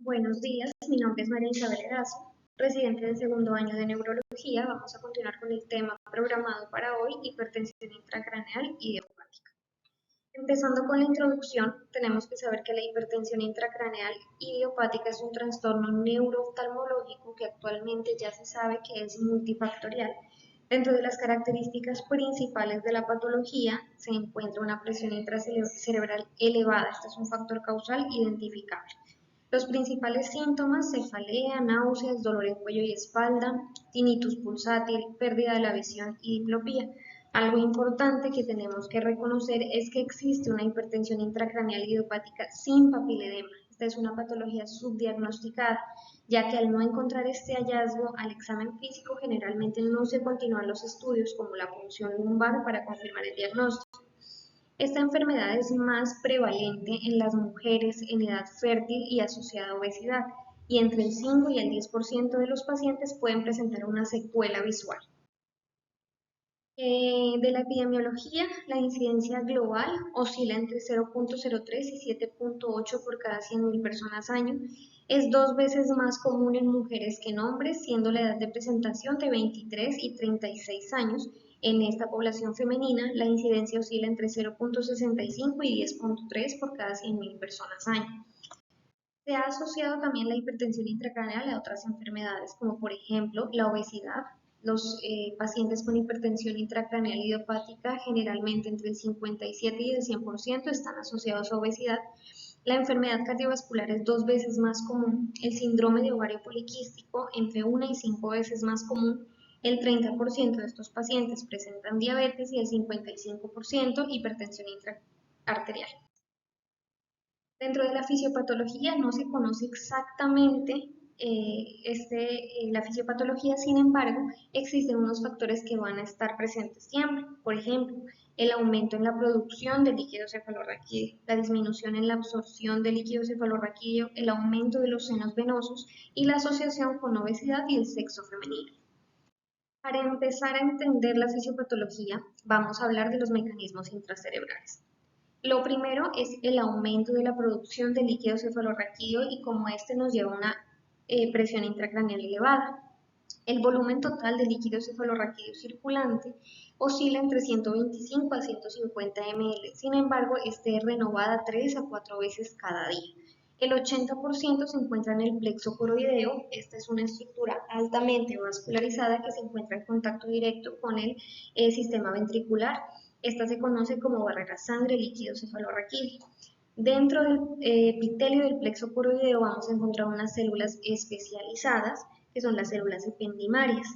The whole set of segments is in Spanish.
Buenos días, mi nombre es María Isabel Erazo, residente del segundo año de neurología. Vamos a continuar con el tema programado para hoy, hipertensión intracraneal idiopática. Empezando con la introducción, tenemos que saber que la hipertensión intracraneal idiopática es un trastorno neurooftalmológico que actualmente ya se sabe que es multifactorial. Dentro de las características principales de la patología se encuentra una presión intracerebral elevada. Este es un factor causal identificable. Los principales síntomas: cefalea, náuseas, dolor en cuello y espalda, tinnitus pulsátil, pérdida de la visión y diplopía. Algo importante que tenemos que reconocer es que existe una hipertensión intracraneal idiopática sin papiledema. Esta es una patología subdiagnosticada, ya que al no encontrar este hallazgo al examen físico generalmente no se continúan los estudios como la punción lumbar para confirmar el diagnóstico. Esta enfermedad es más prevalente en las mujeres en edad fértil y asociada a obesidad, y entre el 5 y el 10% de los pacientes pueden presentar una secuela visual. De la epidemiología, la incidencia global oscila entre 0.03 y 7.8 por cada 100.000 personas año. Es 2 veces más común en mujeres que en hombres, siendo la edad de presentación de 23 y 36 años. En esta población femenina, la incidencia oscila entre 0.65 y 10.3 por cada 100.000 personas año. Se ha asociado también la hipertensión intracraneal a otras enfermedades, como por ejemplo la obesidad. Los pacientes con hipertensión intracraneal idiopática, generalmente entre el 57 y el 100%, están asociados a obesidad. La enfermedad cardiovascular es 2 veces más común. El síndrome de ovario poliquístico, entre 1 y 5 veces más común. El 30% de estos pacientes presentan diabetes y el 55% hipertensión intraarterial. Dentro de la fisiopatología no se conoce exactamente la fisiopatología. Sin embargo, existen unos factores que van a estar presentes siempre. Por ejemplo, el aumento en la producción de líquido cefalorraquídeo, la disminución en la absorción de líquido cefalorraquídeo, el aumento de los senos venosos y la asociación con obesidad y el sexo femenino. Para empezar a entender la fisiopatología, vamos a hablar de los mecanismos intracerebrales. Lo primero es el aumento de la producción de líquido cefalorraquídeo y cómo este nos lleva a una presión intracraneal elevada. El volumen total de líquido cefalorraquídeo circulante oscila entre 125 a 150 ml. Sin embargo, este es renovada 3 a 4 veces cada día. El 80% se encuentra en el plexo coroideo. Esta es una estructura altamente vascularizada que se encuentra en contacto directo con el sistema ventricular. Esta se conoce como barrera sangre-líquido cefalorraquídeo. Dentro del epitelio del plexo coroideo vamos a encontrar unas células especializadas, que son las células ependimarias.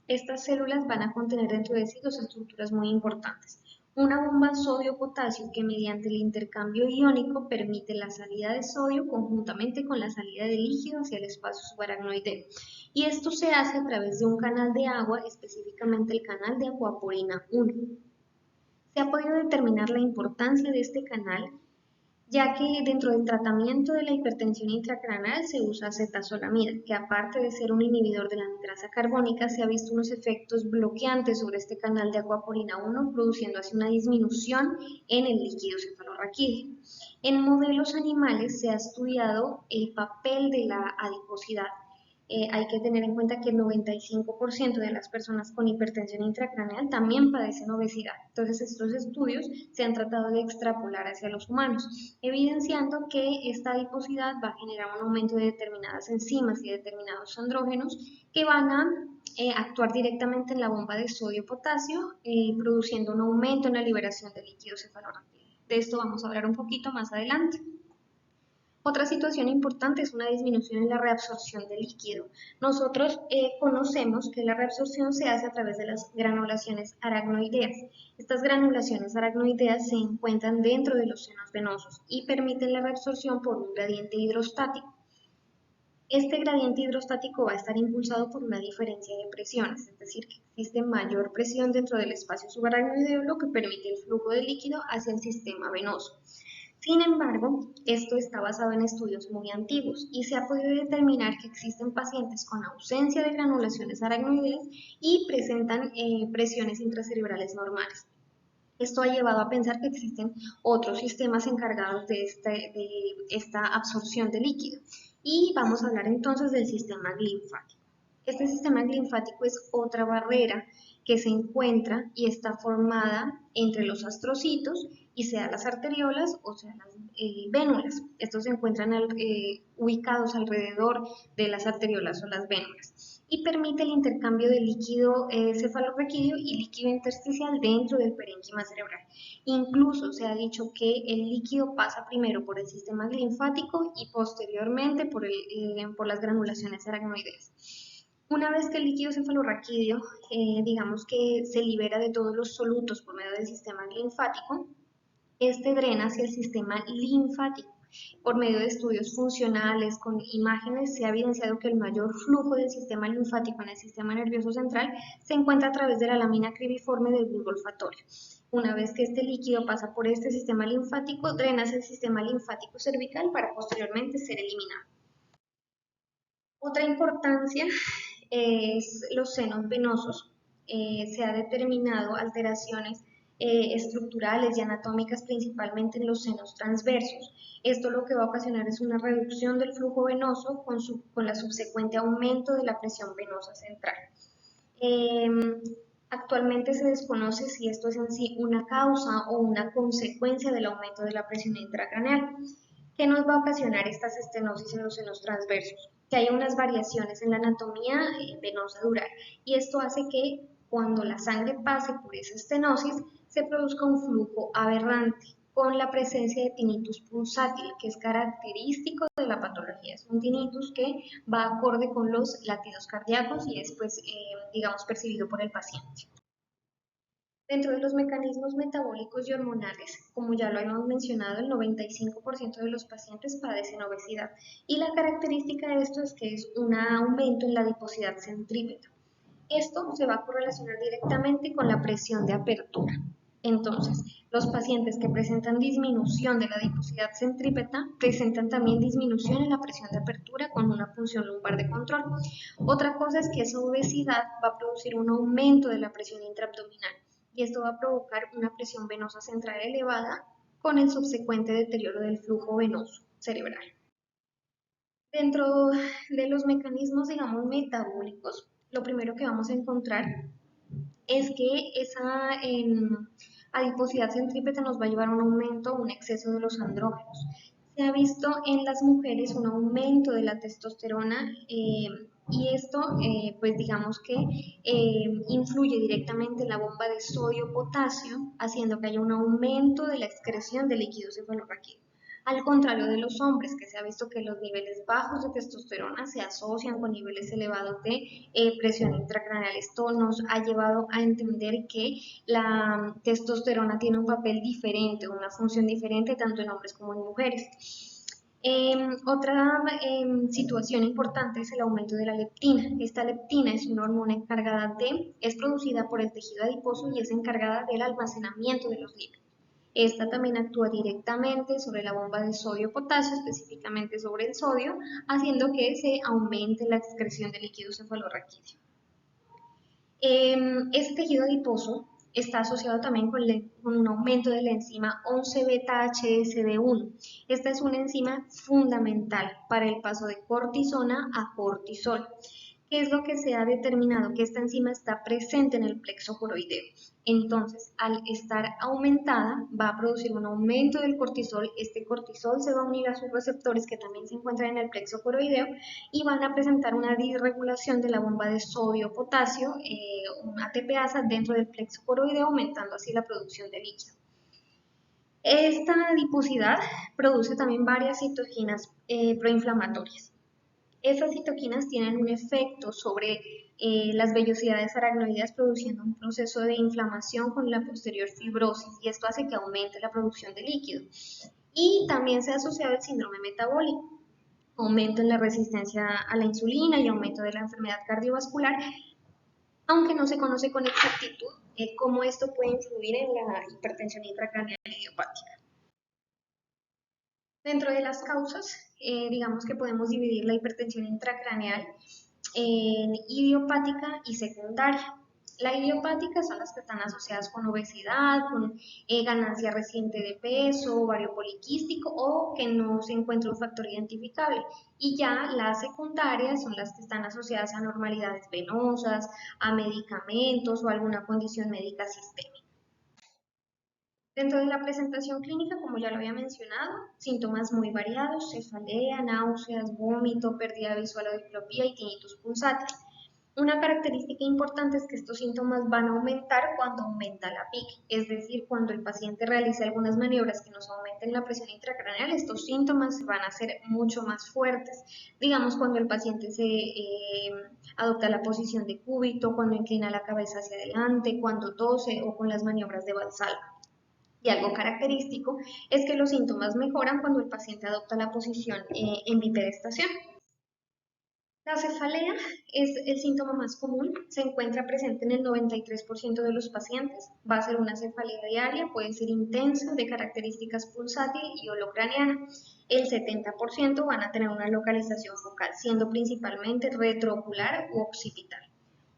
Estas células van a contener dentro de sí dos estructuras muy importantes. Una bomba sodio-potasio que mediante el intercambio iónico permite la salida de sodio conjuntamente con la salida de líquido hacia el espacio subaracnoideo. Y esto se hace a través de un canal de agua, específicamente el canal de acuaporina 1. Se ha podido determinar la importancia de este canal, ya que dentro del tratamiento de la hipertensión intracraneal se usa acetazolamida, que aparte de ser un inhibidor de la anidrasa carbónica, se ha visto unos efectos bloqueantes sobre este canal de acuaporina 1, produciendo así una disminución en el líquido cefalorraquídeo. En modelos animales se ha estudiado el papel de la adiposidad. Hay que tener en cuenta que el 95% de las personas con hipertensión intracraneal también padecen obesidad. Entonces, estos estudios se han tratado de extrapolar hacia los humanos, evidenciando que esta adiposidad va a generar un aumento de determinadas enzimas y determinados andrógenos que van a actuar directamente en la bomba de sodio-potasio, produciendo un aumento en la liberación de líquido cefalorraquídeo. De esto vamos a hablar un poquito más adelante. Otra situación importante es una disminución en la reabsorción de líquido. Nosotros conocemos que la reabsorción se hace a través de las granulaciones aracnoideas. Estas granulaciones aracnoideas se encuentran dentro de los senos venosos y permiten la reabsorción por un gradiente hidrostático. Este gradiente hidrostático va a estar impulsado por una diferencia de presiones, es decir, que existe mayor presión dentro del espacio subaracnoideo, lo que permite el flujo de líquido hacia el sistema venoso. Sin embargo, esto está basado en estudios muy antiguos y se ha podido determinar que existen pacientes con ausencia de granulaciones aracnoideas y presentan presiones intracerebrales normales. Esto ha llevado a pensar que existen otros sistemas encargados de esta absorción de líquido. Y vamos a hablar entonces del sistema linfático. Este sistema linfático es otra barrera que se encuentra y está formada entre los astrocitos y sea las arteriolas o sea las vénulas. Estos se encuentran ubicados alrededor de las arteriolas o las vénulas y permite el intercambio de líquido cefalorraquídeo y líquido intersticial dentro del parénquima cerebral. Incluso se ha dicho que el líquido pasa primero por el sistema linfático y posteriormente por las granulaciones aracnoideas. Una vez que el líquido cefalorraquídeo, digamos que se libera de todos los solutos por medio del sistema linfático, este drena hacia el sistema linfático. Por medio de estudios funcionales con imágenes se ha evidenciado que el mayor flujo del sistema linfático en el sistema nervioso central se encuentra a través de la lámina cribiforme del bulbo olfatorio. Una vez que este líquido pasa por este sistema linfático, drena hacia el sistema linfático cervical para posteriormente ser eliminado. Otra importancia es los senos venosos. Se ha determinado alteraciones estructurales y anatómicas principalmente en los senos transversos. Esto lo que va a ocasionar es una reducción del flujo venoso con la subsecuente aumento de la presión venosa central. Eh, Actualmente se desconoce si esto es en sí una causa o una consecuencia del aumento de la presión intracraneal. ¿Qué nos va a ocasionar estas estenosis en los senos transversos? Que haya unas variaciones en la anatomía venosa dural y esto hace que cuando la sangre pase por esa estenosis se produzca un flujo aberrante con la presencia de tinnitus pulsátil, que es característico de la patología. Es un tinnitus que va acorde con los latidos cardíacos y es, pues, digamos, percibido por el paciente. Dentro de los mecanismos metabólicos y hormonales, como ya lo hemos mencionado, el 95% de los pacientes padecen obesidad y la característica de esto es que es un aumento en la adiposidad centrípeta. Esto se va a correlacionar directamente con la presión de apertura. Entonces, los pacientes que presentan disminución de la adiposidad centrípeta presentan también disminución en la presión de apertura con una función lumbar de control. Otra cosa es que esa obesidad va a producir un aumento de la presión intraabdominal y esto va a provocar una presión venosa central elevada con el subsecuente deterioro del flujo venoso cerebral. Dentro de los mecanismos, digamos, metabólicos, lo primero que vamos a encontrar es que esa adiposidad centrípeta nos va a llevar a un aumento, un exceso de los andrógenos. Se ha visto en las mujeres un aumento de la testosterona y esto, pues digamos que influye directamente en la bomba de sodio-potasio, haciendo que haya un aumento de la excreción de líquido cefalorraquídeo. Al contrario de los hombres, que se ha visto que los niveles bajos de testosterona se asocian con niveles elevados de presión intracraneal. Esto nos ha llevado a entender que la testosterona tiene un papel diferente, una función diferente tanto en hombres como en mujeres. Otra situación importante es el aumento de la leptina. Esta leptina es una hormona es producida por el tejido adiposo y es encargada del almacenamiento de los lípidos. Esta también actúa directamente sobre la bomba de sodio-potasio, específicamente sobre el sodio, haciendo que se aumente la excreción de líquido cefalorraquídeo. Este tejido adiposo está asociado también con un aumento de la enzima 11-beta-HSD1. Esta es una enzima fundamental para el paso de cortisona a cortisol. ¿Qué es lo que se ha determinado? Que esta enzima está presente en el plexo coroideo. Entonces, al estar aumentada, va a producir un aumento del cortisol. Este cortisol se va a unir a sus receptores que también se encuentran en el plexo coroideo y van a presentar una disregulación de la bomba de sodio-potasio, una ATPasa dentro del plexo coroideo, aumentando así la producción de líquido. Esta adiposidad produce también varias citoquinas proinflamatorias. Estas citoquinas tienen un efecto sobre las vellosidades aracnoideas produciendo un proceso de inflamación con la posterior fibrosis y esto hace que aumente la producción de líquido. Y también se ha asociado el síndrome metabólico, aumento en la resistencia a la insulina y aumento de la enfermedad cardiovascular, aunque no se conoce con exactitud cómo esto puede influir en la hipertensión intracraneal idiopática. Dentro de las causas, digamos que podemos dividir la hipertensión intracraneal en idiopática y secundaria. La idiopática son las que están asociadas con obesidad, con ganancia reciente de peso, ovario poliquístico o que no se encuentra un factor identificable. Y ya las secundarias son las que están asociadas a anormalidades venosas, a medicamentos o alguna condición médica sistémica. Dentro de la presentación clínica, como ya lo había mencionado, síntomas muy variados, cefalea, náuseas, vómito, pérdida visual o diplopía y tinnitus pulsátil. Una característica importante es que estos síntomas van a aumentar cuando aumenta la PIC, es decir, cuando el paciente realiza algunas maniobras que nos aumenten la presión intracraneal, estos síntomas van a ser mucho más fuertes. Digamos, cuando el paciente adopta la posición de cúbito, cuando inclina la cabeza hacia adelante, cuando tose o con las maniobras de Valsalva. Y algo característico es que los síntomas mejoran cuando el paciente adopta la posición en bipedestación. La cefalea es el síntoma más común, se encuentra presente en el 93% de los pacientes, va a ser una cefalea diaria, puede ser intensa, de características pulsátil y holocraniana. El 70% van a tener una localización focal, siendo principalmente retroocular u occipital.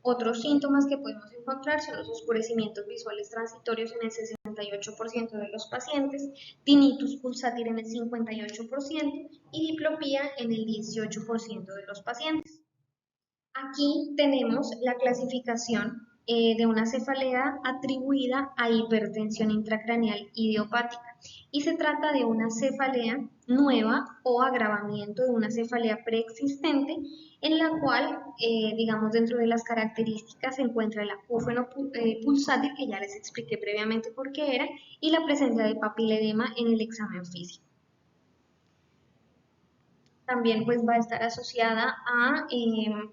Otros síntomas que podemos encontrar son los oscurecimientos visuales transitorios en el 68% de los pacientes, tinnitus pulsátil en el 58% y diplopía en el 18% de los pacientes. Aquí tenemos la clasificación de una cefalea atribuida a hipertensión intracraneal idiopática y se trata de una cefalea nueva o agravamiento de una cefalea preexistente en la cual, digamos, dentro de las características se encuentra el acúfeno pulsátil, que ya les expliqué previamente por qué era, y la presencia de papiledema en el examen físico. También pues va a estar asociada a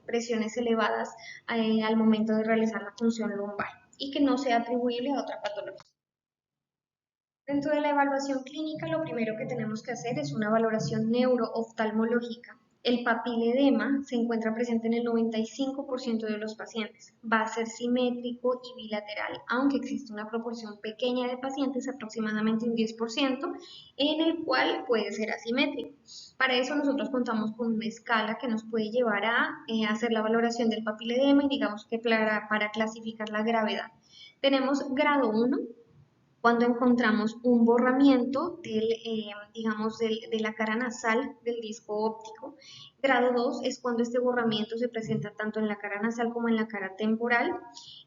presiones elevadas al momento de realizar la función lumbar y que no sea atribuible a otra patología. Dentro de la evaluación clínica, lo primero que tenemos que hacer es una valoración neurooftalmológica. El papiledema se encuentra presente en el 95% de los pacientes. Va a ser simétrico y bilateral, aunque existe una proporción pequeña de pacientes, aproximadamente un 10%, en el cual puede ser asimétrico. Para eso nosotros contamos con una escala que nos puede llevar a hacer la valoración del papiledema y digamos que para clasificar la gravedad. Tenemos grado 1, cuando encontramos un borramiento digamos, de la cara nasal del disco óptico. Grado 2 es cuando este borramiento se presenta tanto en la cara nasal como en la cara temporal.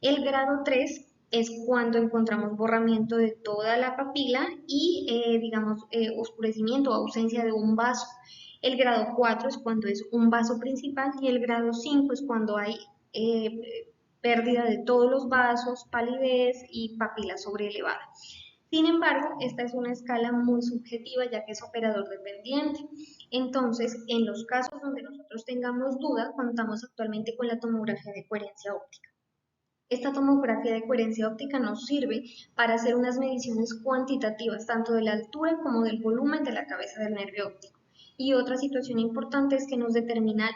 El grado 3 es cuando encontramos borramiento de toda la papila y, digamos, oscurecimiento o ausencia de un vaso. El grado 4 es cuando es un vaso principal y el grado 5 es cuando hay pérdida de todos los vasos, palidez y papila sobreelevada. Sin embargo, esta es una escala muy subjetiva ya que es operador dependiente. Entonces, en los casos donde nosotros tengamos duda, contamos actualmente con la tomografía de coherencia óptica. Esta tomografía de coherencia óptica nos sirve para hacer unas mediciones cuantitativas tanto de la altura como del volumen de la cabeza del nervio óptico. Y otra situación importante es que nos determina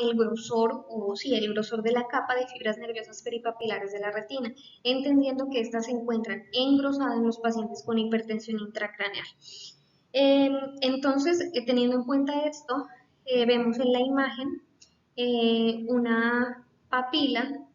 el grosor, o sí, el grosor de la capa de fibras nerviosas peripapilares de la retina, entendiendo que estas se encuentran engrosadas en los pacientes con hipertensión intracraneal. Entonces, teniendo en cuenta esto, vemos en la imagen una papila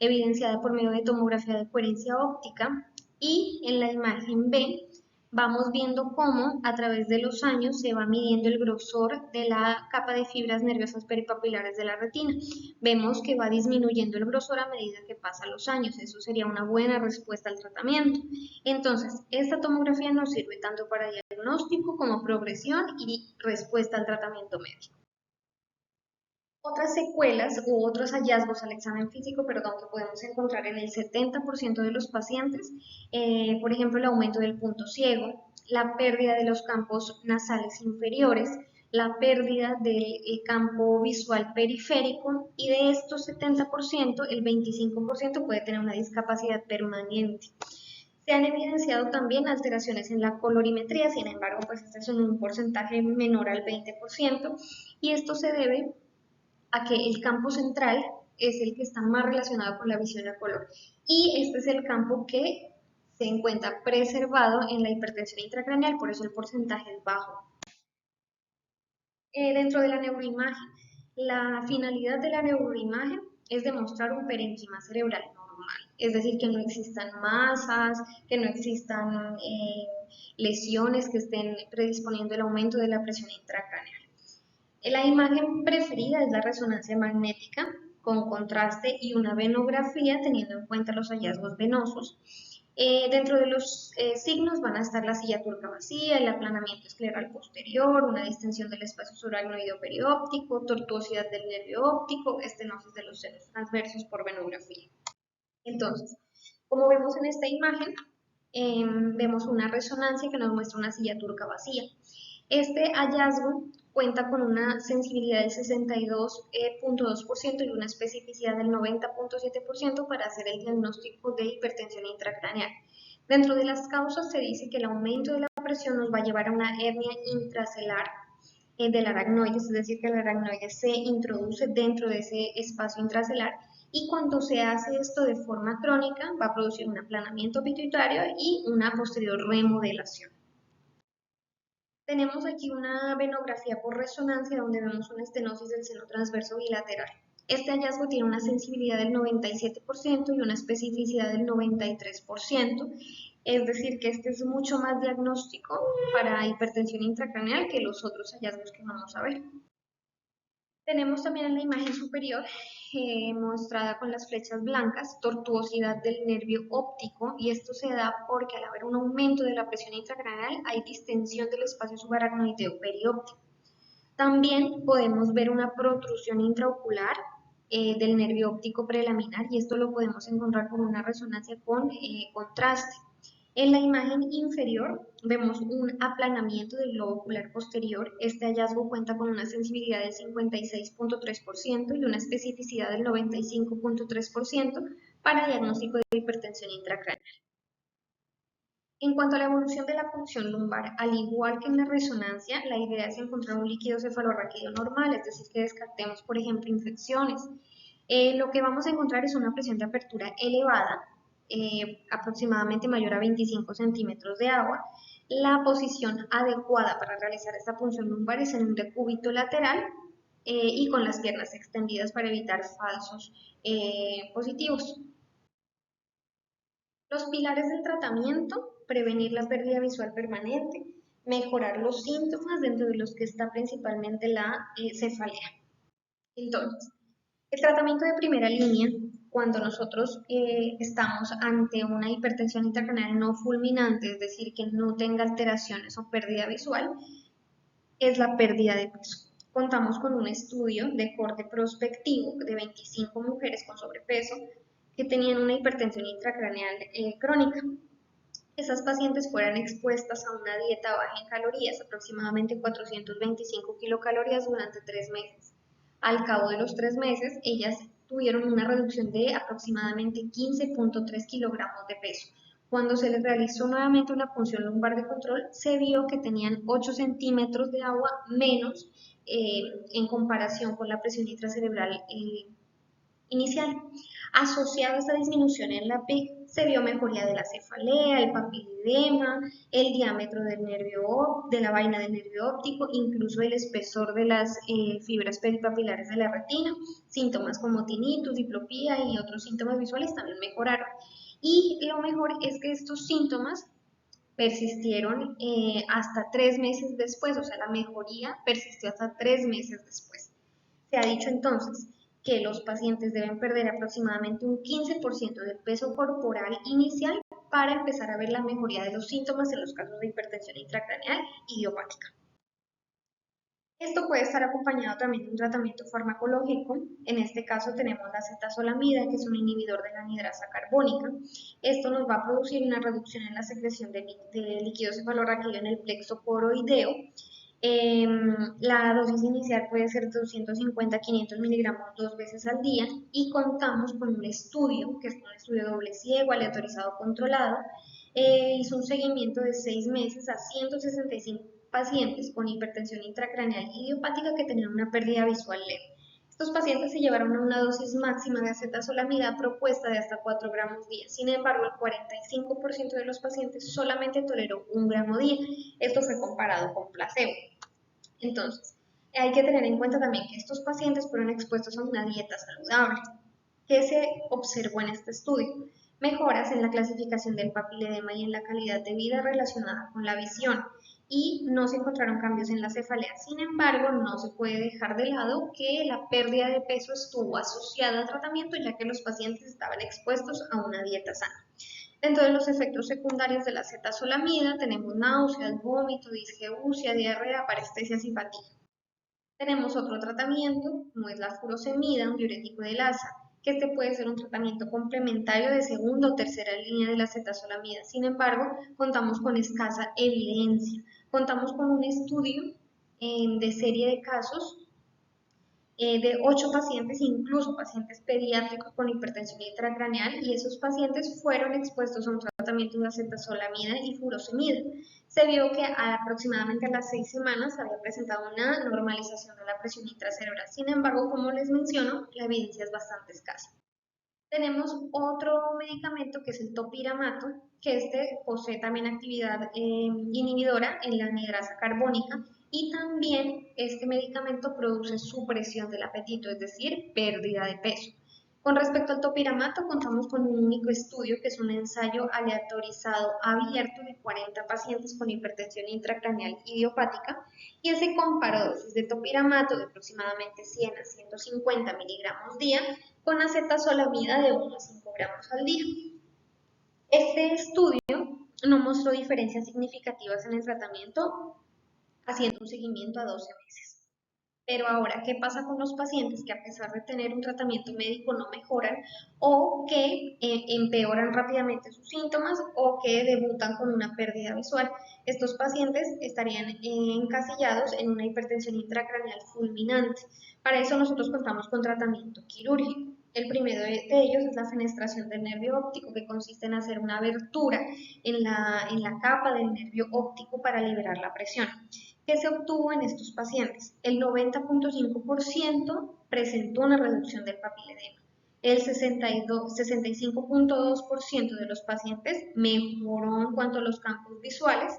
evidenciada por medio de tomografía de coherencia óptica, y en la imagen B vamos viendo cómo a través de los años se va midiendo el grosor de la capa de fibras nerviosas peripapilares de la retina. Vemos que va disminuyendo el grosor a medida que pasan los años. Eso sería una buena respuesta al tratamiento. Entonces, esta tomografía nos sirve tanto para diagnóstico como progresión y respuesta al tratamiento médico. Otras secuelas u otros hallazgos al examen físico, perdón, que podemos encontrar en el 70% de los pacientes, por ejemplo, el aumento del punto ciego, la pérdida de los campos nasales inferiores, la pérdida del campo visual periférico, y de estos 70%, el 25% puede tener una discapacidad permanente. Se han evidenciado también alteraciones en la colorimetría, sin embargo, pues este es un porcentaje menor al 20%, y esto se debe a que el campo central es el que está más relacionado con la visión a color, y este es el campo que se encuentra preservado en la hipertensión intracraneal, por eso el porcentaje es bajo. Dentro de la neuroimagen, la finalidad de la neuroimagen es demostrar un parénquima cerebral normal, es decir, que no existan masas, que no existan lesiones que estén predisponiendo el aumento de la presión intracraneal. La imagen preferida es la resonancia magnética con contraste y una venografía teniendo en cuenta los hallazgos venosos. Dentro de los signos van a estar la silla turca vacía, el aplanamiento escleral posterior, una distensión del espacio subaracnoideo perióptico, tortuosidad del nervio óptico, estenosis de los senos transversos por venografía. Entonces, como vemos en esta imagen, vemos una resonancia que nos muestra una silla turca vacía. Este hallazgo cuenta con una sensibilidad del 62.2% y una especificidad del 90.7% para hacer el diagnóstico de hipertensión intracraneal. Dentro de las causas se dice que el aumento de la presión nos va a llevar a una hernia intracelular del aracnoide, es decir, que el aracnoide se introduce dentro de ese espacio intracelular y cuando se hace esto de forma crónica va a producir un aplanamiento pituitario y una posterior remodelación. Tenemos aquí una venografía por resonancia donde vemos una estenosis del seno transverso bilateral. Este hallazgo tiene una sensibilidad del 97% y una especificidad del 93%, es decir, que este es mucho más diagnóstico para hipertensión intracraneal que los otros hallazgos que vamos a ver. Tenemos también en la imagen superior, mostrada con las flechas blancas, tortuosidad del nervio óptico, y esto se da porque al haber un aumento de la presión intracraneal hay distensión del espacio subaracnoideo perióptico. También podemos ver una protrusión intraocular del nervio óptico prelaminar, y esto lo podemos encontrar con una resonancia con contraste. En la imagen inferior vemos un aplanamiento del globo ocular posterior. Este hallazgo cuenta con una sensibilidad del 56.3% y una especificidad del 95.3% para diagnóstico de hipertensión intracraneal. En cuanto a la evolución de la función lumbar, al igual que en la resonancia, la idea es encontrar un líquido cefalorraquídeo normal, es decir, que descartemos, por ejemplo, infecciones. Lo que vamos a encontrar es una presión de apertura elevada, aproximadamente mayor a 25 centímetros de agua. La posición adecuada para realizar esta punción lumbar es en un decúbito lateral y con las piernas extendidas para evitar falsos positivos. Los pilares del tratamiento: prevenir la pérdida visual permanente, mejorar los síntomas, dentro de los que está principalmente la cefalea. Entonces, el tratamiento de primera línea, cuando nosotros estamos ante una hipertensión intracraneal no fulminante, es decir, que no tenga alteraciones o pérdida visual, es la pérdida de peso. Contamos con un estudio de corte prospectivo de 25 mujeres con sobrepeso que tenían una hipertensión intracraneal crónica. Esas pacientes fueron expuestas a una dieta baja en calorías, aproximadamente 425 kilocalorías durante 3 meses. Al cabo de los 3 meses, ellas tuvieron una reducción de aproximadamente 15.3 kilogramos de peso. Cuando se les realizó nuevamente una punción lumbar de control, se vio que tenían 8 centímetros de agua menos en comparación con la presión intracerebral inicial. Asociado a esta disminución en la PIC, se vio mejoría de la cefalea, el papiledema, el diámetro del nervio, de la vaina del nervio óptico, incluso el espesor de las fibras peripapilares de la retina. Síntomas como tinnitus, diplopía y otros síntomas visuales también mejoraron. Y lo mejor es que estos síntomas persistieron hasta 3 meses después, o sea, la mejoría persistió hasta 3 meses después. Se ha dicho entonces que los pacientes deben perder aproximadamente un 15% del peso corporal inicial para empezar a ver la mejoría de los síntomas en los casos de hipertensión intracraneal idiopática. Esto puede estar acompañado también de un tratamiento farmacológico. En este caso tenemos la acetazolamida, que es un inhibidor de la anhidrasa carbónica. Esto nos va a producir una reducción en la secreción de líquido cefalorraquídeo en el plexo coroideo. La dosis inicial puede ser de 250 a 500 miligramos 2 veces al día, y contamos con un estudio, que es un estudio doble ciego, aleatorizado, controlado. Hizo un seguimiento de 6 meses a 165 pacientes con hipertensión intracraneal idiopática que tenían una pérdida visual leve. Estos pacientes se llevaron a una dosis máxima de acetazolamida propuesta de hasta 4 gramos día. Sin embargo, el 45% de los pacientes solamente toleró 1 gramo día. Esto fue comparado con placebo. Entonces, hay que tener en cuenta también que estos pacientes fueron expuestos a una dieta saludable. ¿Qué se observó en este estudio? Mejoras en la clasificación del papiledema y en la calidad de vida relacionada con la visión y no se encontraron cambios en la cefalea. Sin embargo, no se puede dejar de lado que la pérdida de peso estuvo asociada al tratamiento ya que los pacientes estaban expuestos a una dieta sana. Dentro de los efectos secundarios de la acetazolamida tenemos náuseas, vómito, disgeusia, diarrea, parestesias y fatiga. Tenemos otro tratamiento, como es la furosemida, un diurético de Lassa, que este puede ser un tratamiento complementario de segunda o tercera línea de la acetazolamida. Sin embargo, contamos con escasa evidencia. Contamos con un estudio de serie de casos de 8 pacientes, incluso pacientes pediátricos con hipertensión intracraneal, y esos pacientes fueron expuestos a un tratamiento de acetazolamida y furosemida. Se vio que aproximadamente a las 6 semanas había presentado una normalización de la presión intracerebral. Sin embargo, como les menciono, la evidencia es bastante escasa. Tenemos otro medicamento que es el topiramato, que este posee también actividad inhibidora en la anhidrasa carbónica y también este medicamento produce supresión del apetito, es decir, pérdida de peso. Con respecto al topiramato, contamos con un único estudio que es un ensayo aleatorizado abierto de 40 pacientes con hipertensión intracraneal idiopática y ese comparó dosis de topiramato de aproximadamente 100 a 150 miligramos día con acetazolamida de 1 a 5 gramos al día. Este estudio no mostró diferencias significativas en el tratamiento, haciendo un seguimiento a 12 meses. Pero ahora, ¿qué pasa con los pacientes que a pesar de tener un tratamiento médico no mejoran o que empeoran rápidamente sus síntomas o que debutan con una pérdida visual? Estos pacientes estarían encasillados en una hipertensión intracraneal fulminante. Para eso nosotros contamos con tratamiento quirúrgico. El primero de ellos es la fenestración del nervio óptico, que consiste en hacer una abertura en la capa del nervio óptico para liberar la presión. ¿Qué se obtuvo en estos pacientes? El 90.5% presentó una reducción del papiledema. El 65.2% de los pacientes mejoró en cuanto a los campos visuales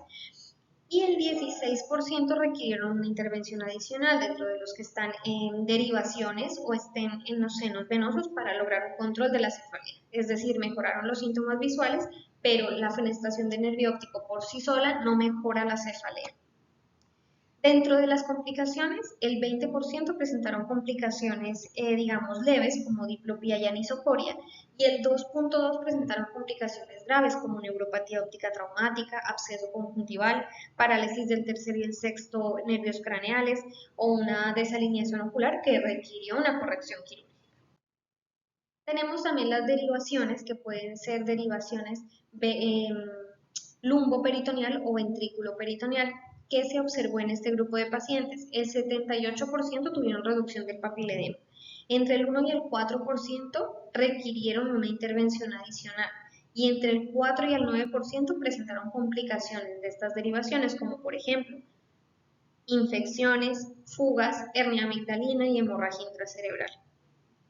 y el 16% requirieron una intervención adicional dentro de los que están en derivaciones o estén en los senos venosos para lograr un control de la cefalea. Es decir, mejoraron los síntomas visuales, pero la fenestración del nervio óptico por sí sola no mejora la cefalea. Dentro de las complicaciones, el 20% presentaron complicaciones, digamos, leves, como diplopía y anisocoria, y el 2.2% presentaron complicaciones graves, como neuropatía óptica traumática, absceso conjuntival, parálisis del tercer y el sexto nervios craneales, o una desalineación ocular que requirió una corrección quirúrgica. Tenemos también las derivaciones, que pueden ser derivaciones lumboperitoneal o ventrículo peritoneal. ¿Qué se observó en este grupo de pacientes? El 78% tuvieron reducción del papiledema. Entre el 1 y el 4% requirieron una intervención adicional y entre el 4 y el 9% presentaron complicaciones de estas derivaciones, como por ejemplo infecciones, fugas, hernia amigdalina y hemorragia intracerebral.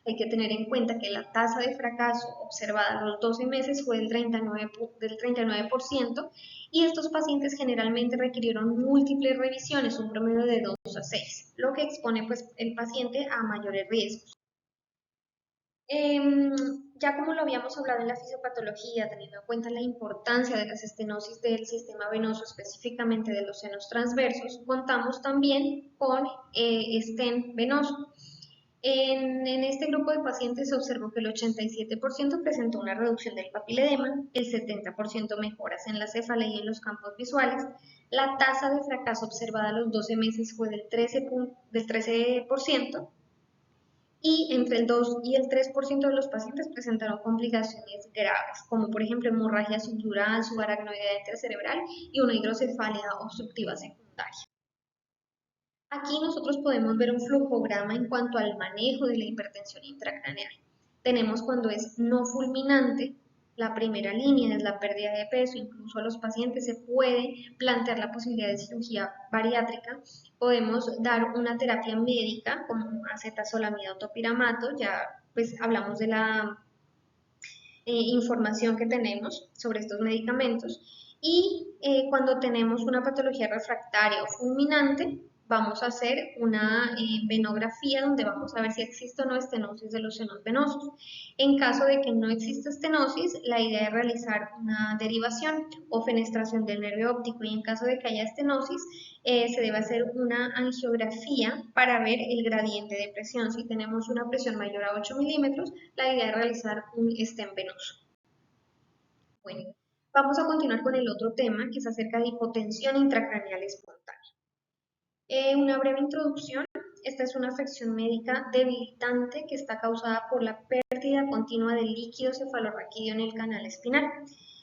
Hay que tener en cuenta que la tasa de fracaso observada a los 12 meses fue del 39% y estos pacientes generalmente requirieron múltiples revisiones, un promedio de 2 a 6, lo que expone pues, el paciente a mayores riesgos. Ya como lo habíamos hablado en la fisiopatología, teniendo en cuenta la importancia de las estenosis del sistema venoso, específicamente de los senos transversos, contamos también con estén venoso. En este grupo de pacientes se observó que el 87% presentó una reducción del papiledema, el 70% mejoras en la cefalea y en los campos visuales. La tasa de fracaso observada a los 12 meses fue del 13% y entre el 2 y el 3% de los pacientes presentaron complicaciones graves, como por ejemplo hemorragia subdural, subaracnoidea intercerebral y una hidrocefalia obstructiva secundaria. Aquí nosotros podemos ver un flujograma en cuanto al manejo de la hipertensión intracraneal. Tenemos cuando es no fulminante, la primera línea es la pérdida de peso, incluso a los pacientes se puede plantear la posibilidad de cirugía bariátrica. Podemos dar una terapia médica como acetazolamida o topiramato, ya pues hablamos de la información que tenemos sobre estos medicamentos. Y cuando tenemos una patología refractaria o fulminante, vamos a hacer una venografía donde vamos a ver si existe o no estenosis de los senos venosos. En caso de que no exista estenosis, la idea es realizar una derivación o fenestración del nervio óptico, y en caso de que haya estenosis, se debe hacer una angiografía para ver el gradiente de presión. Si tenemos una presión mayor a 8 milímetros, la idea es realizar un stent venoso. Bueno, vamos a continuar con el otro tema, que es acerca de hipotensión intracraneal espontánea. Una breve introducción. Esta es una afección médica debilitante que está causada por la pérdida continua de líquido cefalorraquídeo en el canal espinal.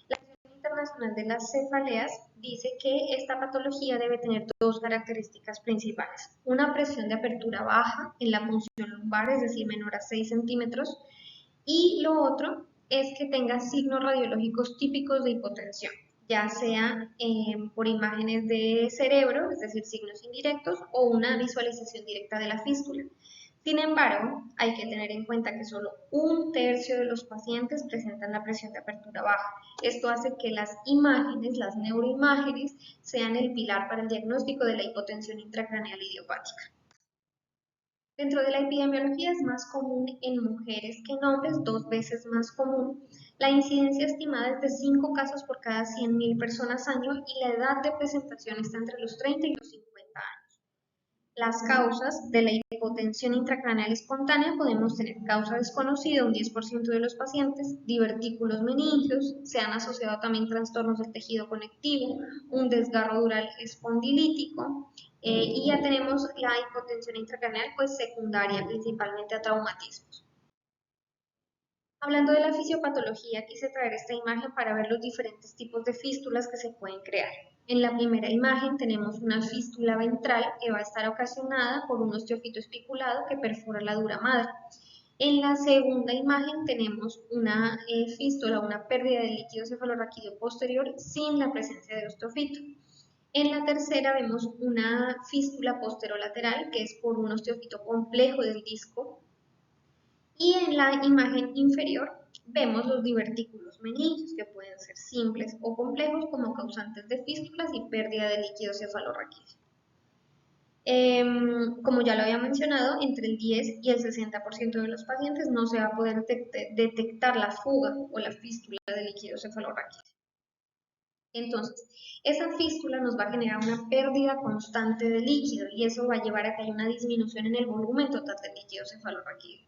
La Asociación Internacional de las Cefaleas dice que esta patología debe tener dos características principales: una presión de apertura baja en la punción lumbar, es decir, menor a 6 centímetros, y lo otro es que tenga signos radiológicos típicos de hipotensión, ya sea por imágenes de cerebro, es decir, signos indirectos, o una visualización directa de la fístula. Sin embargo, hay que tener en cuenta que solo 1/3 de los pacientes presentan la presión de apertura baja. Esto hace que las imágenes, las neuroimágenes, sean el pilar para el diagnóstico de la hipotensión intracraneal idiopática. Dentro de la epidemiología es más común en mujeres que en hombres, 2 veces más común. La incidencia estimada es de 5 casos por cada 100.000 personas año, y la edad de presentación está entre los 30 y los 50 años. Las causas de la hipotensión intracraneal espontánea: podemos tener causa desconocida, un 10% de los pacientes, divertículos meningios, se han asociado también trastornos del tejido conectivo, un desgarro dural espondilítico, y ya tenemos la hipotensión intracraneal pues secundaria principalmente a traumatismos. Hablando de la fisiopatología, quise traer esta imagen para ver los diferentes tipos de fístulas que se pueden crear. En la primera imagen tenemos una fístula ventral que va a estar ocasionada por un osteofito espiculado que perfora la dura madre. En la segunda imagen tenemos una fístula, una pérdida de líquido cefalorraquídeo posterior sin la presencia de osteofito. En la tercera vemos una fístula posterolateral que es por un osteofito complejo del disco. Y en la imagen inferior vemos los divertículos meningios, que pueden ser simples o complejos como causantes de fístulas y pérdida de líquido cefalorraquídeo. Como ya lo había mencionado, entre el 10 y el 60% de los pacientes no se va a poder detectar la fuga o la fístula de líquido cefalorraquídeo. Entonces, esa fístula nos va a generar una pérdida constante de líquido, y eso va a llevar a que haya una disminución en el volumen total del líquido cefalorraquídeo.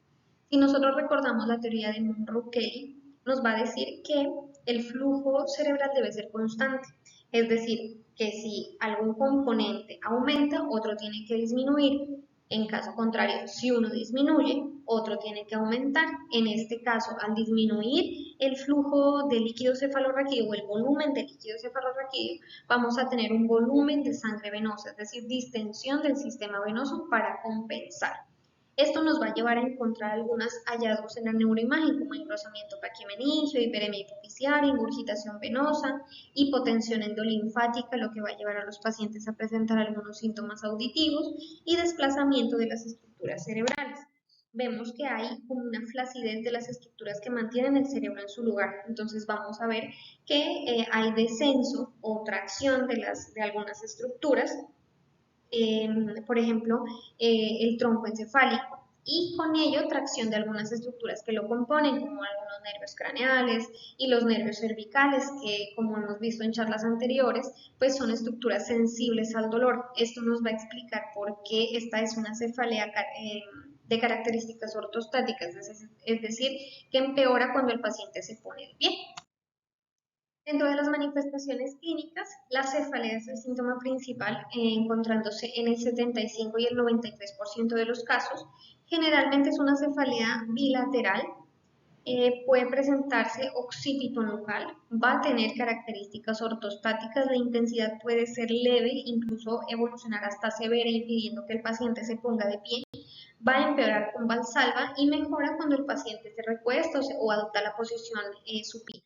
Si nosotros recordamos la teoría de Monroe-Kelly, nos va a decir que el flujo cerebral debe ser constante, es decir, que si algún componente aumenta, otro tiene que disminuir. En caso contrario, si uno disminuye, otro tiene que aumentar. En este caso, al disminuir el flujo de líquido cefalorraquídeo o el volumen de líquido cefalorraquídeo, vamos a tener un volumen de sangre venosa, es decir, distensión del sistema venoso para compensar. Esto nos va a llevar a encontrar algunos hallazgos en la neuroimagen, como engrosamiento paquimeningio, hiperemia hipofisiaria, ingurgitación venosa, hipotensión endolinfática, lo que va a llevar a los pacientes a presentar algunos síntomas auditivos, y desplazamiento de las estructuras cerebrales. Vemos que hay como una flacidez de las estructuras que mantienen el cerebro en su lugar. Entonces vamos a ver que hay descenso o tracción de algunas estructuras, por ejemplo, el tronco encefálico, y con ello tracción de algunas estructuras que lo componen, como algunos nervios craneales y los nervios cervicales, que, como hemos visto en charlas anteriores, pues son estructuras sensibles al dolor. Esto nos va a explicar por qué esta es una cefalea de características ortostáticas, es decir, que empeora cuando el paciente se pone de pie. Dentro de las manifestaciones clínicas, la cefalea es el síntoma principal, encontrándose en el 75 y el 93% de los casos. Generalmente es una cefalea bilateral, puede presentarse occipito nucal, va a tener características ortostáticas, la intensidad puede ser leve, incluso evolucionar hasta severa, impidiendo que el paciente se ponga de pie. Va a empeorar con valsalva y mejora cuando el paciente se recuesta o adopta la posición supina.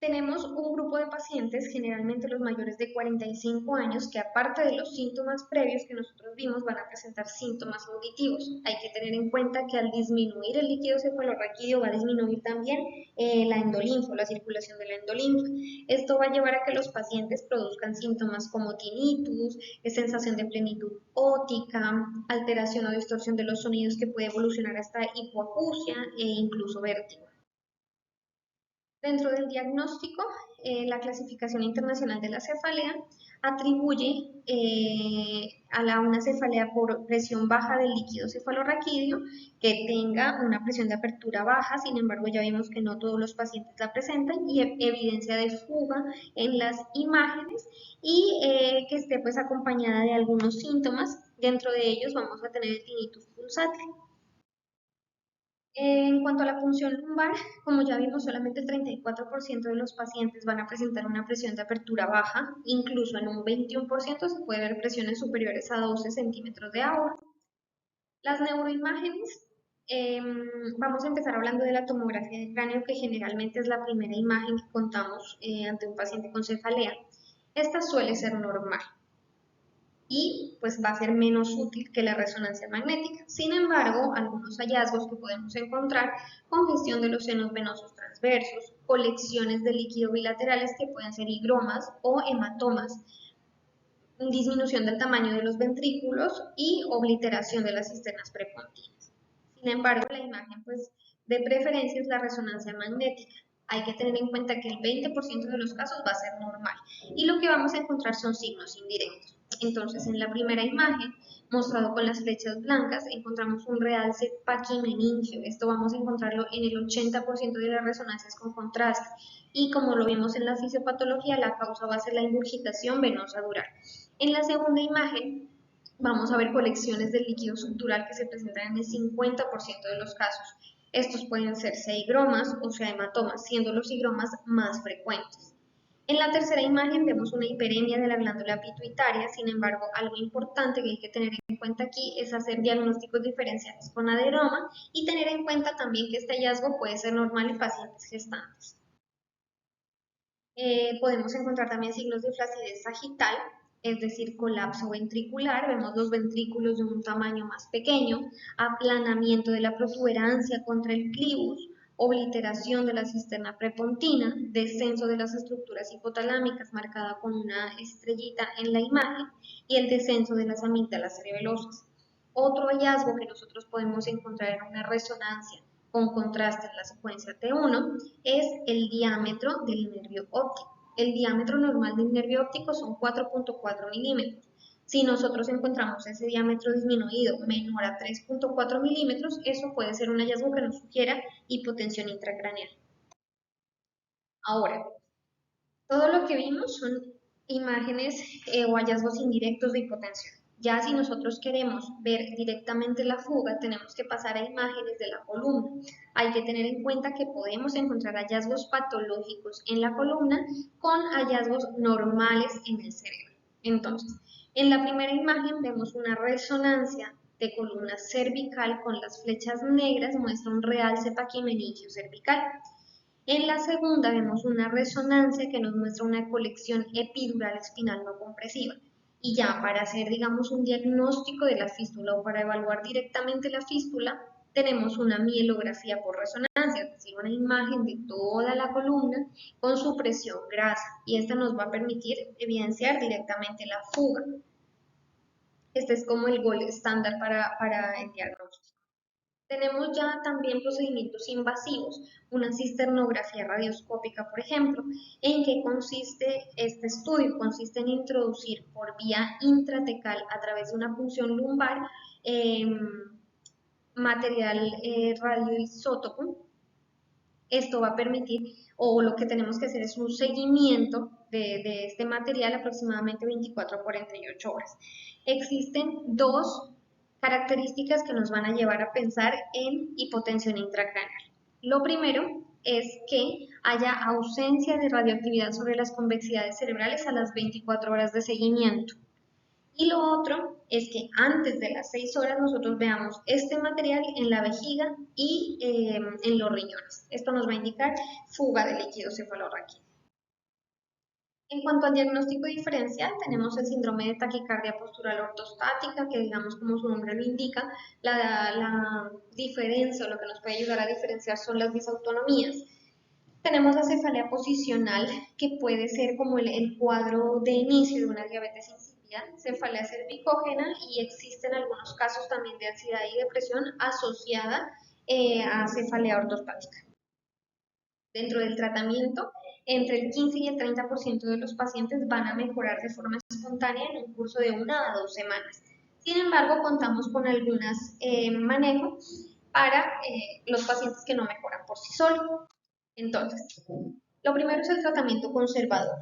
Tenemos un grupo de pacientes, generalmente los mayores de 45 años, que aparte de los síntomas previos que nosotros vimos, van a presentar síntomas auditivos. Hay que tener en cuenta que al disminuir el líquido cefalorraquídeo va a disminuir también la endolinfa, la circulación de la endolinfa. Esto va a llevar a que los pacientes produzcan síntomas como tinnitus, sensación de plenitud óptica, alteración o distorsión de los sonidos que puede evolucionar hasta hipoacusia e incluso vértigo. Dentro del diagnóstico, la clasificación internacional de la cefalea atribuye una cefalea por presión baja del líquido cefalorraquídeo que tenga una presión de apertura baja. Sin embargo, ya vimos que no todos los pacientes la presentan, y evidencia de fuga en las imágenes, y que esté pues acompañada de algunos síntomas. Dentro de ellos vamos a tener el tinnitus pulsátil. En cuanto a la punción lumbar, como ya vimos, solamente el 34% de los pacientes van a presentar una presión de apertura baja. Incluso en un 21% se puede ver presiones superiores a 12 centímetros de agua. Las neuroimágenes, vamos a empezar hablando de la tomografía de cráneo, que generalmente es la primera imagen que contamos ante un paciente con cefalea. Esta suele ser normal y pues va a ser menos útil que la resonancia magnética. Sin embargo, algunos hallazgos que podemos encontrar: congestión de los senos venosos transversos, colecciones de líquido bilaterales que pueden ser higromas o hematomas, disminución del tamaño de los ventrículos y obliteración de las cisternas prepontinas. Sin embargo, la imagen pues de preferencia es la resonancia magnética. Hay que tener en cuenta que el 20% de los casos va a ser normal, y lo que vamos a encontrar son signos indirectos. Entonces, en la primera imagen, mostrado con las flechas blancas, encontramos un realce paquimeningio. Esto vamos a encontrarlo en el 80% de las resonancias con contraste, y como lo vimos en la fisiopatología, la causa va a ser la ingurgitación venosa dural. En la segunda imagen, vamos a ver colecciones de líquido subdural que se presentan en el 50% de los casos. Estos pueden ser sea higromas o sea hematomas, siendo los higromas más frecuentes. En la tercera imagen vemos una hiperemia de la glándula pituitaria. Sin embargo, algo importante que hay que tener en cuenta aquí es hacer diagnósticos diferenciales con adenoma, y tener en cuenta también que este hallazgo puede ser normal en pacientes gestantes. Podemos encontrar también signos de flacidez sagital, es decir, colapso ventricular. Vemos los ventrículos de un tamaño más pequeño, aplanamiento de la protuberancia contra el clivus, obliteración de la cisterna prepontina, descenso de las estructuras hipotalámicas marcada con una estrellita en la imagen, y el descenso de las amígdalas cerebelosas. Otro hallazgo que nosotros podemos encontrar en una resonancia con contraste en la secuencia T1 es el diámetro del nervio óptico. El diámetro normal del nervio óptico son 4.4 milímetros. Si nosotros encontramos ese diámetro disminuido menor a 3.4 milímetros, eso puede ser un hallazgo que nos sugiera hipotensión intracraneal. Ahora, todo lo que vimos son imágenes o hallazgos indirectos de hipotensión. Ya si nosotros queremos ver directamente la fuga, tenemos que pasar a imágenes de la columna. Hay que tener en cuenta que podemos encontrar hallazgos patológicos en la columna con hallazgos normales en el cerebro. Entonces, en la primera imagen vemos una resonancia de columna cervical con las flechas negras, muestra un realce paquimeningio cervical. En la segunda vemos una resonancia que nos muestra una colección epidural espinal no compresiva. Y ya para hacer, digamos, un diagnóstico de la fístula o para evaluar directamente la fístula, tenemos una mielografía por resonancia, es decir, una imagen de toda la columna con su presión grasa, y esta nos va a permitir evidenciar directamente la fuga. Este es como el gol estándar para el diagnóstico. Tenemos ya también procedimientos invasivos, una cisternografía radioscópica, por ejemplo. ¿En qué consiste este estudio? Consiste en introducir por vía intratecal a través de una punción lumbar material radioisótopo. Esto va a permitir, o lo que tenemos que hacer es un seguimiento de este material aproximadamente 24 a 48 horas. Existen dos características que nos van a llevar a pensar en hipotensión intracraneal. Lo primero es que haya ausencia de radioactividad sobre las convexidades cerebrales a las 24 horas de seguimiento. Y lo otro es que antes de las 6 horas nosotros veamos este material en la vejiga y en los riñones. Esto nos va a indicar fuga de líquido cefalorraquídeo. En cuanto al diagnóstico diferencial, tenemos el síndrome de taquicardia postural ortostática, que digamos como su nombre lo indica, la diferencia o lo que nos puede ayudar a diferenciar son las disautonomías. Tenemos la cefalea posicional, que puede ser como el cuadro de inicio de una diabetes insípida, cefalea cervicógena y existen algunos casos también de ansiedad y depresión asociada a cefalea ortostática. Dentro del tratamiento, entre el 15 y el 30% de los pacientes van a mejorar de forma espontánea en un curso de 1 a 2 semanas. Sin embargo, contamos con algunos manejos para los pacientes que no mejoran por sí solos. Entonces, lo primero es el tratamiento conservador.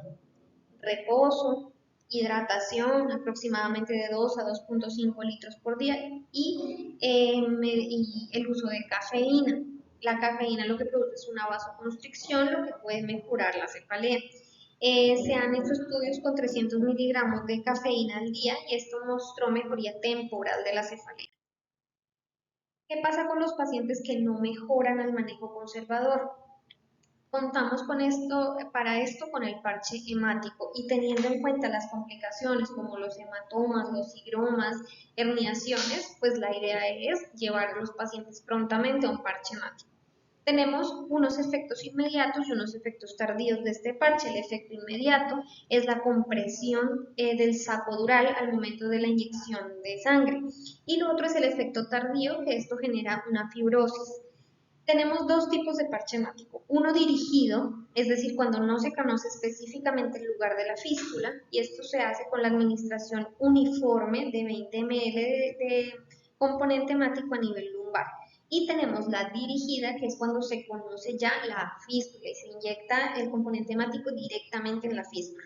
Reposo, hidratación aproximadamente de 2 a 2,5 litros por día y el uso de cafeína. La cafeína lo que produce es una vasoconstricción, lo que puede mejorar la cefalea. Se han hecho estudios con 300 miligramos de cafeína al día y esto mostró mejoría temporal de la cefalea. ¿Qué pasa con los pacientes que no mejoran al manejo conservador? Contamos para esto con el parche hemático y teniendo en cuenta las complicaciones como los hematomas, los higromas, herniaciones, pues la idea es llevar a los pacientes prontamente a un parche hemático. Tenemos unos efectos inmediatos y unos efectos tardíos de este parche. El efecto inmediato es la compresión del saco dural al momento de la inyección de sangre. Y lo otro es el efecto tardío, que esto genera una fibrosis. Tenemos dos tipos de parche hemático. Uno dirigido, es decir, cuando no se conoce específicamente el lugar de la fístula, y esto se hace con la administración uniforme de 20 ml de componente hemático a nivel lumbar. Y tenemos la dirigida, que es cuando se conoce ya la fístula y se inyecta el componente hemático directamente en la fístula.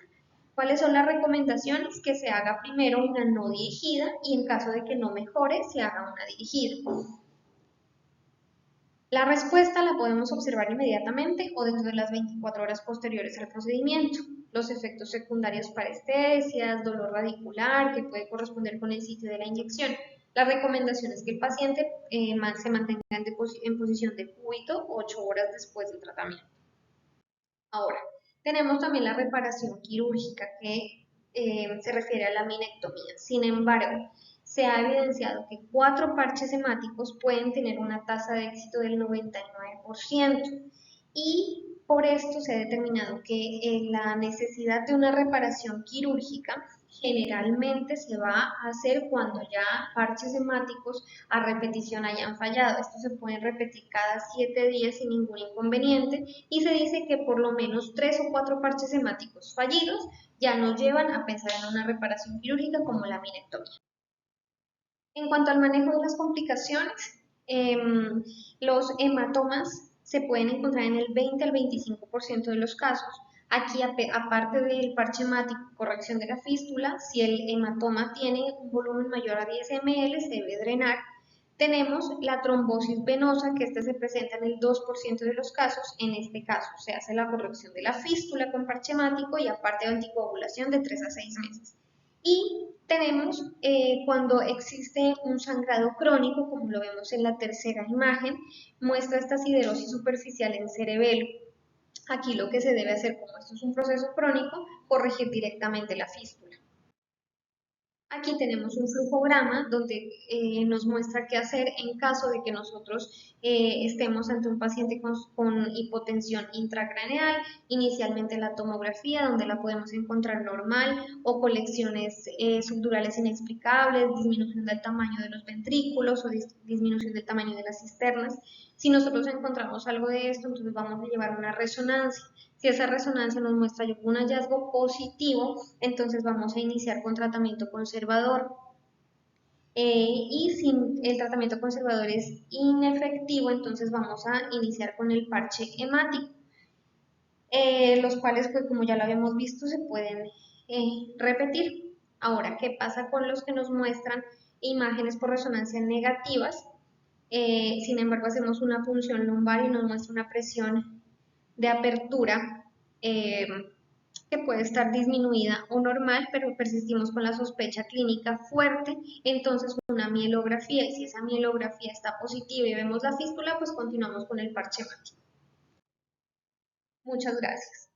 ¿Cuáles son las recomendaciones? Que se haga primero una no dirigida y en caso de que no mejore, se haga una dirigida. La respuesta la podemos observar inmediatamente o dentro de las 24 horas posteriores al procedimiento. Los efectos secundarios parestesias, dolor radicular que puede corresponder con el sitio de la inyección. La recomendación es que el paciente se mantenga en posición de cúbito 8 horas después del tratamiento. Ahora, tenemos también la reparación quirúrgica que se refiere a la minectomía. Sin embargo, se ha evidenciado que 4 parches hemáticos pueden tener una tasa de éxito del 99% y por esto se ha determinado que la necesidad de una reparación quirúrgica generalmente se va a hacer cuando ya parches hemáticos a repetición hayan fallado. Estos se pueden repetir cada 7 días sin ningún inconveniente y se dice que por lo menos 3 o 4 parches hemáticos fallidos ya nos llevan a pensar en una reparación quirúrgica como la minectomía. En cuanto al manejo de las complicaciones, los hematomas se pueden encontrar en el 20 al 25% de los casos. Aquí, aparte del parche hemático, corrección de la fístula, si el hematoma tiene un volumen mayor a 10 ml, se debe drenar. Tenemos la trombosis venosa, que esta se presenta en el 2% de los casos. En este caso, se hace la corrección de la fístula con parche hemático y aparte anticoagulación de 3 a 6 meses. Y tenemos cuando existe un sangrado crónico, como lo vemos en la tercera imagen, muestra esta siderosis superficial en cerebelo. Aquí lo que se debe hacer, como esto es un proceso crónico, corregir directamente la fístula. Aquí tenemos un flujograma donde nos muestra qué hacer en caso de que nosotros estemos ante un paciente con hipotensión intracraneal, inicialmente la tomografía, donde la podemos encontrar normal, o colecciones subdurales inexplicables, disminución del tamaño de los ventrículos o disminución del tamaño de las cisternas. Si nosotros encontramos algo de esto, entonces vamos a llevar una resonancia. Si esa resonancia nos muestra algún hallazgo positivo, entonces vamos a iniciar con tratamiento conservador. Y si el tratamiento conservador es inefectivo, entonces vamos a iniciar con el parche hemático, los cuales, pues como ya lo habíamos visto, se pueden repetir. Ahora, ¿qué pasa con los que nos muestran imágenes por resonancia negativas? Sin embargo, hacemos una punción lumbar y nos muestra una presión de apertura eh, que puede estar disminuida o normal, pero persistimos con la sospecha clínica fuerte, entonces una mielografía, y si esa mielografía está positiva y vemos la fístula, pues continuamos con el parche hemático. Muchas gracias.